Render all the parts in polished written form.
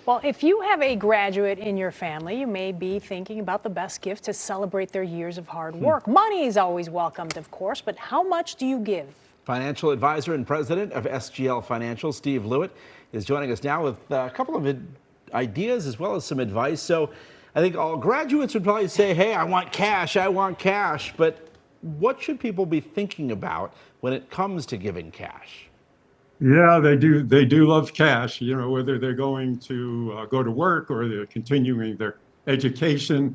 Well, if you have a graduate in your family, you may be thinking about the best gift to celebrate their years of hard work. Money is always welcomed, of course, but how much do you give? Financial advisor and president of SGL Financial, Steve Lewit, is joining us now with a couple of ideas as well as some advice. So I think all graduates would probably say, hey, I want cash, I want cash. But what should people be thinking about when it comes to giving cash? Yeah, they do. They do love cash, whether they're going to go to work or they're continuing their education.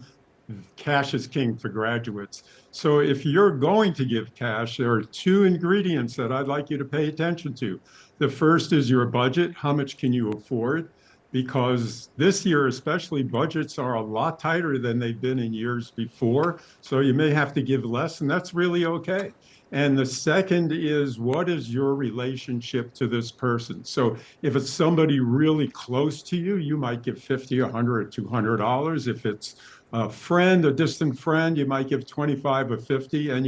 Cash is king for graduates. So if you're going to give cash, there are two ingredients that I'd like you to pay attention to. The first is your budget. How much can you afford? Because this year, especially, budgets are a lot tighter than they've been in years before. So you may have to give less, and that's really okay. And the second is, what is your relationship to this person? So if it's somebody really close to you, you might give $50, $100, or $200. If it's a friend, a distant friend, you might give 25 or 50. And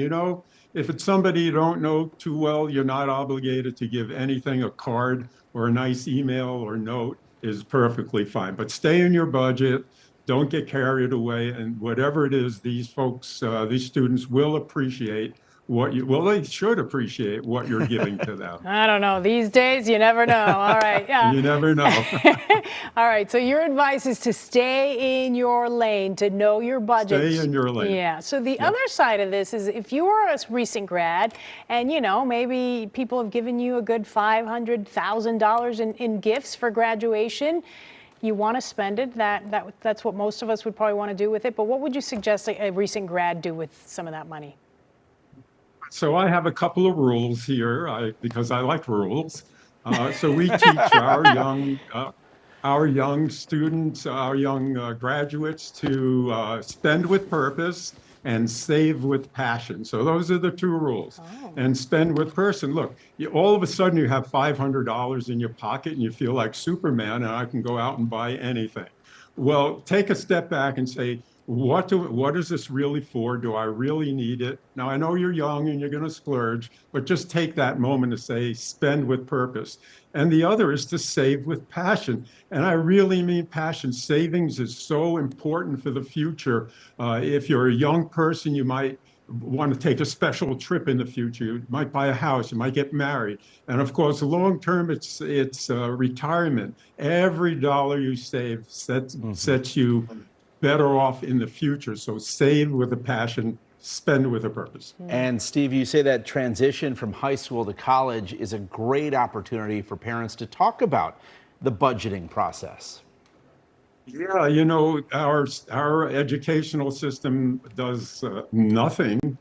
if it's somebody you don't know too well, you're not obligated to give anything. A card or a nice email or note is perfectly fine. But stay in your budget. Don't get carried away. And whatever it is, these folks, these students will appreciate they should appreciate what you're giving to them. I don't know. These days, you never know. All right. Yeah. You never know. All right. So your advice is to stay in your lane, to know your budget. Stay in your lane. Yeah. So the other side of this is if you are a recent grad and, maybe people have given you a good $500,000 in gifts for graduation, you want to spend it. That's what most of us would probably want to do with it. But what would you suggest a recent grad do with some of that money? So I have a couple of rules here because I like rules. So we teach our young students, our young graduates to spend with purpose and save with passion. So those are the two rules. Oh. And spend with person. Look, all of a sudden you have $500 in your pocket and you feel like Superman and I can go out and buy anything. Well, take a step back and say, what is this really for? Do I really need it? Now, I know you're young and you're going to splurge, but just take that moment to say, spend with purpose. And the other is to save with passion. And I really mean passion. Savings is so important for the future. If you're a young person, you might want to take a special trip in the future. You might buy a house, you might get married. And of course, long term, it's retirement. Every dollar you save sets you better off in the future. So save with a passion, spend with a purpose. And Steve, you say that transition from high school to college is a great opportunity for parents to talk about the budgeting process. Yeah, our educational system does nothing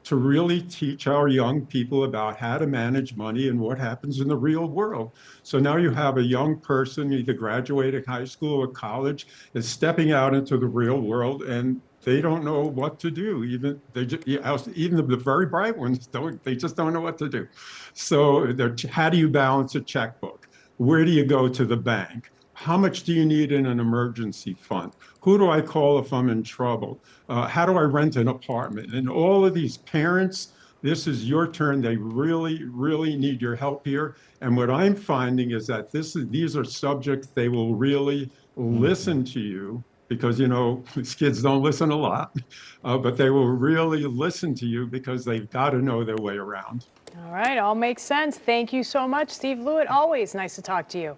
to really teach our young people about how to manage money and what happens in the real world. So now you have a young person, either graduating high school or college, is stepping out into the real world and they don't know what to do. Even the very bright ones they just don't know what to do. So how do you balance a checkbook? Where do you go to the bank? How much do you need in an emergency fund? Who do I call if I'm in trouble? How do I rent an apartment? And all of these parents, this is your turn. They really, really need your help here. And what I'm finding is that these are subjects they will really listen to you because, these kids don't listen a lot, but they will really listen to you because they've got to know their way around. All right. All makes sense. Thank you so much, Steve Lewit. Always nice to talk to you.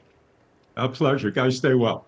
A pleasure. Guys, stay well.